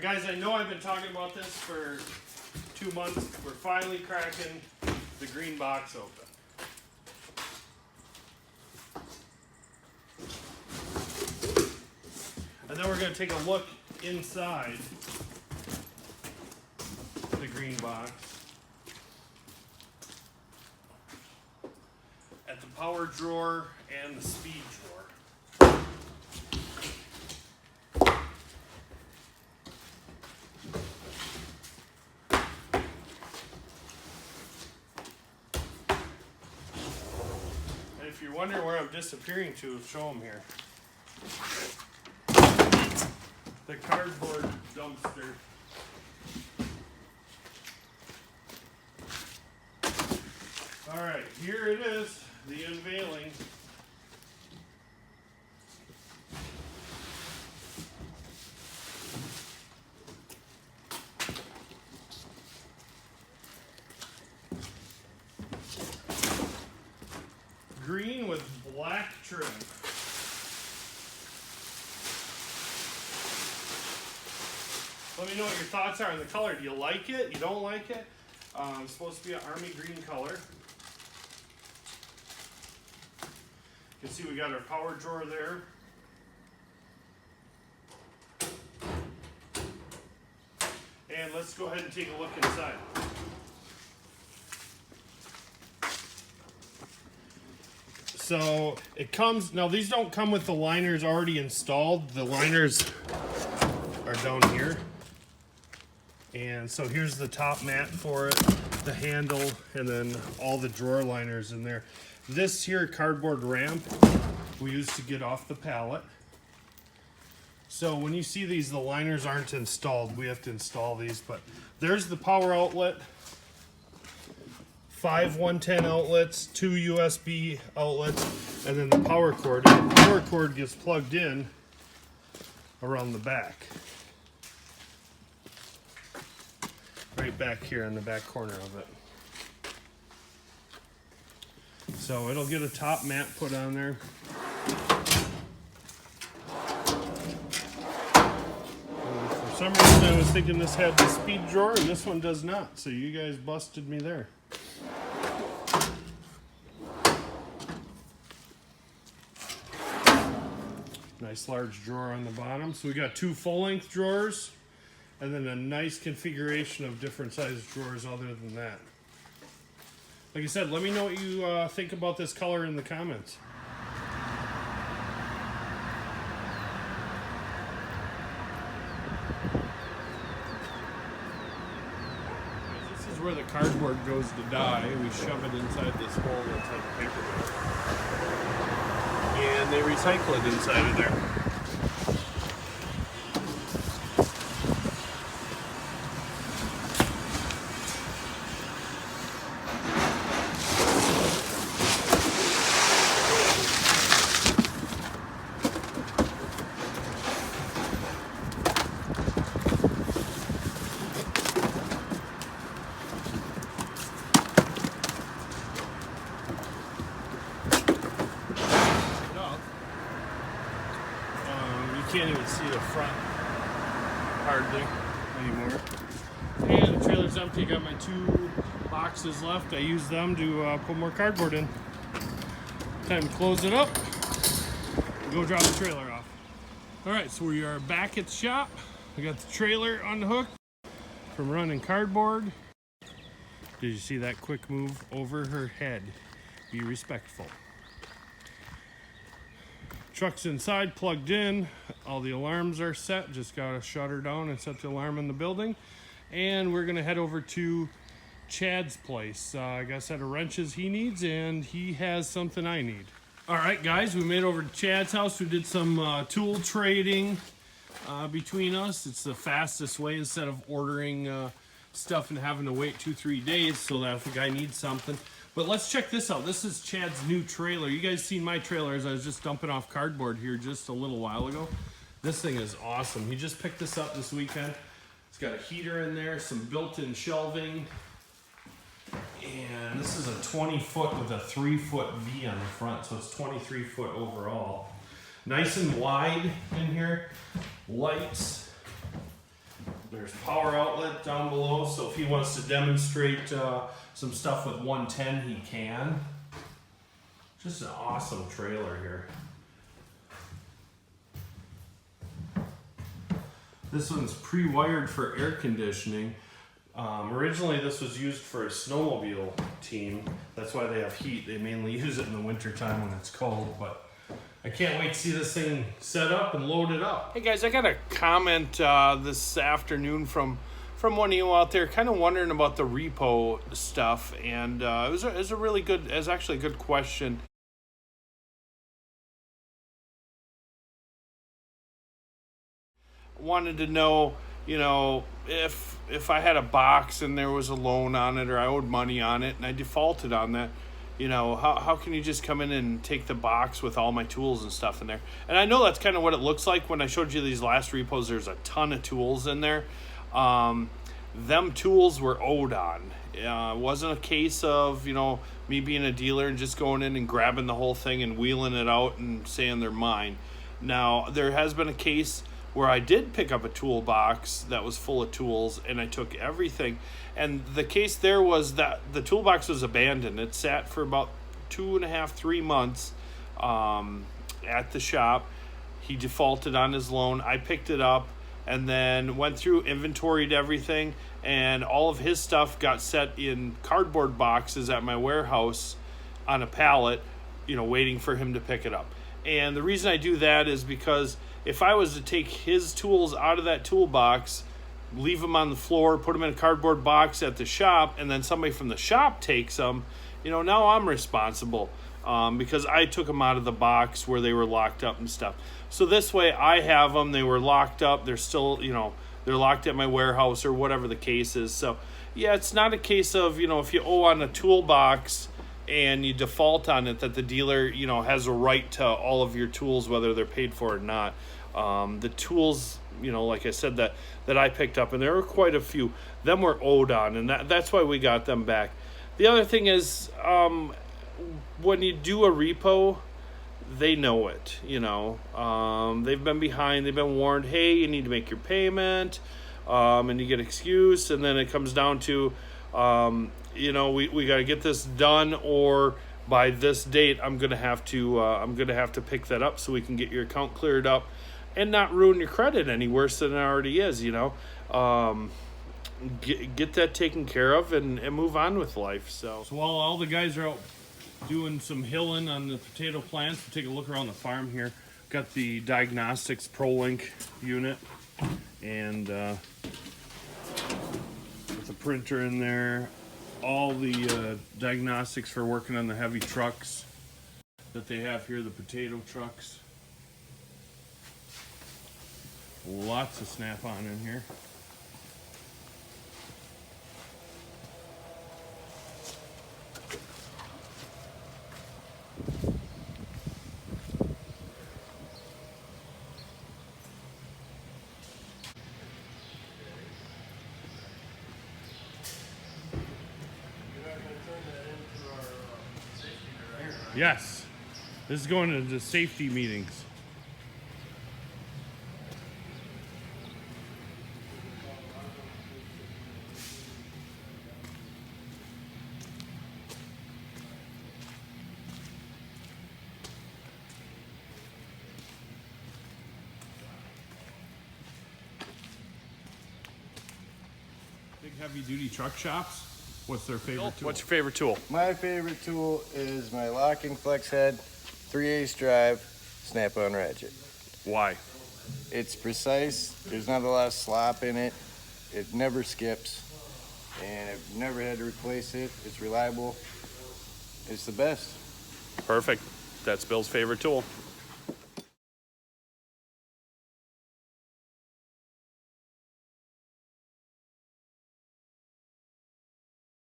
Guys, I know I've been talking about this for 2 months. We're finally cracking the green box open. And then we're going to take a look inside the green box at the power drawer and the speed drawer. And if you're wondering where I'm disappearing to, show them here. The cardboard dumpster. All right, here it is, the unveiling. Green with black trim. Let me know what your thoughts are on the color. Do you like it? You don't like it? It's supposed to be an army green color. You can see we got our power drawer there. And let's go ahead and take a look inside. So it comes, now these don't come with the liners already installed. The liners are down here. And so here's the top mat for it, the handle, and then all the drawer liners in there. This here cardboard ramp we use to get off the pallet. So when you see these, the liners aren't installed. We have to install these, but there's the power outlet, 5 110 outlets, 2 USB outlets, and then the power cord. And the power cord gets plugged in around the back. Right back here in the back corner of it. So it'll get a top mat put on there. For some reason I was thinking this had the speed drawer and this one does not, so you guys busted me there. Nice large drawer on the bottom. So we got 2 full-length drawers and then a nice configuration of different size drawers other than that. Like I said, let me know what you think about this color in the comments. This is where the cardboard goes to die. We shove it inside this hole inside the paper bag. And they recycle it inside of there. Can't even see the front hardly anymore. And the trailer's empty. Got my 2 boxes left. I use them to put more cardboard in. Time to close it up and go drop the trailer off. Alright, so we are back at the shop. We got the trailer on the hook from running cardboard. Did you see that quick move over her head? Be respectful. Truck's inside, plugged in. All the alarms are set. Just gotta shut her down and set the alarm in the building. And we're gonna head over to Chad's place. I got a set of wrenches he needs, and he has something I need. All right, guys, we made it over to Chad's house. We did some tool trading between us. It's the fastest way instead of ordering stuff and having to wait 2-3 days so that if the guy needs something. But let's check this out. This is Chad's new trailer. You guys seen my trailer as I was just dumping off cardboard here just a little while ago. This thing is awesome. He just picked this up this weekend. It's got a heater in there, some built-in shelving. And this is a 20-foot with a 3-foot V on the front, so it's 23-foot overall. Nice and wide in here. Lights. There's power outlet down below, so if he wants to demonstrate some stuff with 110, he can. Just an awesome trailer here. This one's pre-wired for air conditioning. Originally this was used for a snowmobile team. That's why they have heat. They mainly use it in the winter time when it's cold, but I can't wait to see this thing set up and loaded up. Hey guys, I got a comment this afternoon from one of you out there kind of wondering about the repo stuff, and it was actually a good question. Wanted to know, you know, if I had a box and there was a loan on it or I owed money on it and I defaulted on that, you know, how can you just come in and take the box with all my tools and stuff in there? And I know that's kind of what it looks like. When I showed you these last repos, there's a ton of tools in there. Them tools were owed on. It wasn't a case of, you know, me being a dealer and just going in and grabbing the whole thing and wheeling it out and saying they're mine. Now, there has been a case where I did pick up a toolbox that was full of tools and I took everything. And the case there was that the toolbox was abandoned. It sat for about 2.5, 3 months at the shop. He defaulted on his loan. I picked it up and then went through, inventoried everything, and all of his stuff got set in cardboard boxes at my warehouse on a pallet, you know, waiting for him to pick it up. And the reason I do that is because if I was to take his tools out of that toolbox, leave them on the floor, put them in a cardboard box at the shop, and then somebody from the shop takes them, you know, now I'm responsible because I took them out of the box where they were locked up and stuff. So this way I have them, they were locked up, they're still, you know, they're locked at my warehouse or whatever the case is. So yeah, it's not a case of, you know, if you owe on a toolbox and you default on it, that the dealer, you know, has a right to all of your tools, whether they're paid for or not. The tools, you know, like I said, that I picked up, and there were quite a few, them were owed on, and that's why we got them back. The other thing is, when you do a repo, they know it, you know. They've been behind, they've been warned, hey, you need to make your payment, and you get excused, and then it comes down to, you know, we got to get this done, or by this date I'm gonna have to pick that up so we can get your account cleared up and not ruin your credit any worse than it already is, you know. Get that taken care of and move on with life. So while all the guys are out doing some hilling on the potato plants, we'll take a look around the farm here. Got the diagnostics ProLink unit, and with the printer in there, all the diagnostics for working on the heavy trucks that they have here, the potato trucks. Lots of Snap-on in here. Yes, this is going to the safety meetings. Big heavy duty truck shops, what's their favorite tool? What's your favorite tool? My favorite tool is my locking flex head, 3/8 drive, snap-on ratchet. Why? It's precise, there's not a lot of slop in it, it never skips, and I've never had to replace it. It's reliable, it's the best. Perfect. That's Bill's favorite tool.